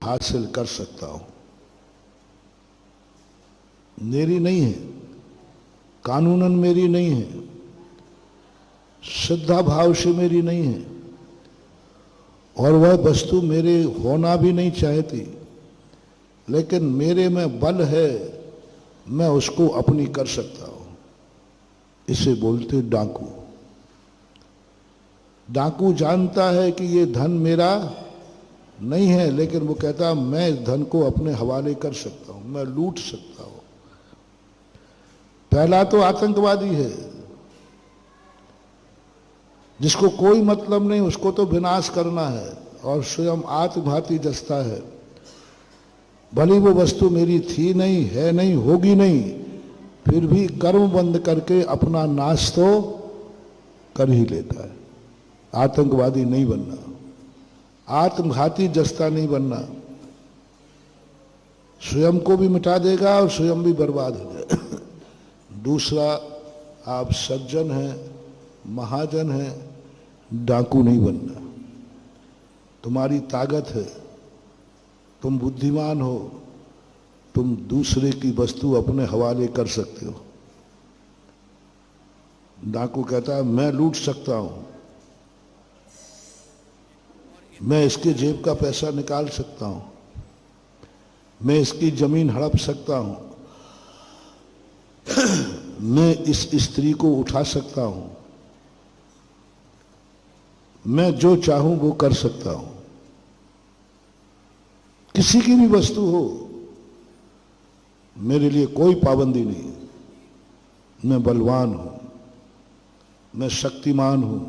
हासिल कर सकता हूं। मेरी नहीं है, कानूनन मेरी नहीं है, श्रद्धा भाव से मेरी नहीं है, और वह वस्तु मेरे होना भी नहीं चाहती, लेकिन मेरे में बल है, मैं उसको अपनी कर सकता हूं। इसे बोलते डाकू। डाकू जानता है कि ये धन मेरा नहीं है, लेकिन वो कहता मैं इस धन को अपने हवाले कर सकता हूं, मैं लूट सकता हूं। पहला तो आतंकवादी है, जिसको कोई मतलब नहीं, उसको तो विनाश करना है, और स्वयं आत्मघाती जचता है। भली वो वस्तु मेरी थी नहीं, है नहीं, होगी नहीं, फिर भी कर्म बंद करके अपना नाश तो कर ही लेता है। आतंकवादी नहीं बनना, आत्मघाती जचता नहीं बनना। स्वयं को भी मिटा देगा और स्वयं भी बर्बाद हो जाए। दूसरा, आप सज्जन हैं, महाजन हैं, डाकू नहीं बनना। तुम्हारी ताकत है, तुम बुद्धिमान हो, तुम दूसरे की वस्तु अपने हवाले कर सकते हो। डाकू कहता है मैं लूट सकता हूं, मैं इसके जेब का पैसा निकाल सकता हूं, मैं इसकी जमीन हड़प सकता हूं, मैं इस स्त्री को उठा सकता हूं, मैं जो चाहूं वो कर सकता हूं। किसी की भी वस्तु हो, मेरे लिए कोई पाबंदी नहीं। मैं बलवान हूं, मैं शक्तिमान हूं,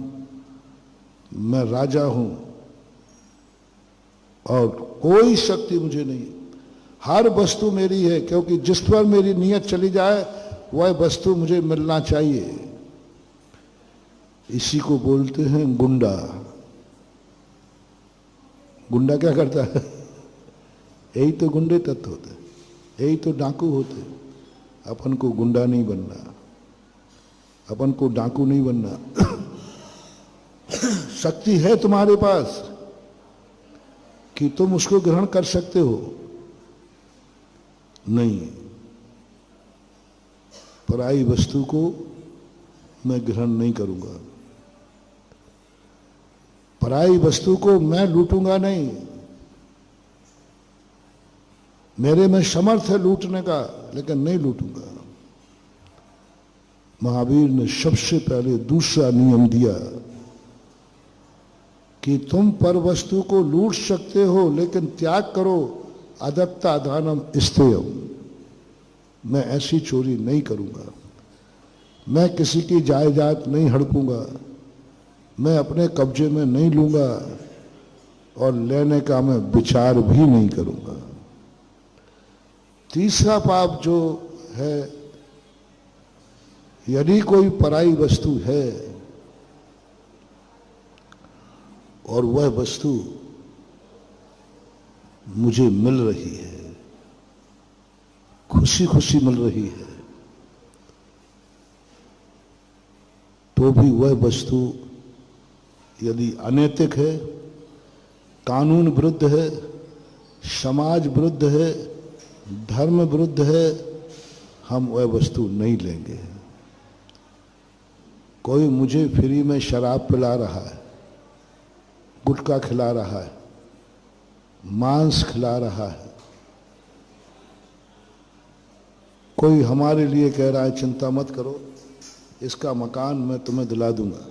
मैं राजा हूं, और कोई शक्ति मुझे नहीं। हर वस्तु मेरी है, क्योंकि जिस पर मेरी नीयत चली जाए वह वस्तु मुझे मिलना चाहिए। इसी को बोलते हैं गुंडा। गुंडा क्या करता है? यही तो गुंडे तत्व होते, यही तो डाकू होते। अपन को गुंडा नहीं बनना, अपन को डाकू नहीं बनना। शक्ति है तुम्हारे पास कि तुम उसको ग्रहण कर सकते हो? नहीं। पराई वस्तु को मैं ग्रहण नहीं करूंगा, पराई वस्तु को मैं लूटूंगा नहीं। मेरे में समर्थ है लूटने का, लेकिन नहीं लूटूंगा। महावीर ने सबसे पहले दूसरा नियम दिया कि तुम पर वस्तु को लूट सकते हो, लेकिन त्याग करो अदत्ता दानम स्थेयम। मैं ऐसी चोरी नहीं करूंगा, मैं किसी की जायदाद नहीं हड़पूंगा, मैं अपने कब्जे में नहीं लूंगा, और लेने का मैं विचार भी नहीं करूंगा। तीसरा पाप जो है, यदि कोई पराई वस्तु है और वह वस्तु मुझे मिल रही है, खुशी खुशी मिल रही है, तो भी वह वस्तु यदि अनैतिक है, कानून विरुद्ध है, समाज विरुद्ध है, धर्म विरुद्ध है, हम वह वस्तु नहीं लेंगे। कोई मुझे फ्री में शराब पिला रहा है, गुटखा खिला रहा है, मांस खिला रहा है, कोई हमारे लिए कह रहा है चिंता मत करो, इसका मकान मैं तुम्हें दिला दूंगा,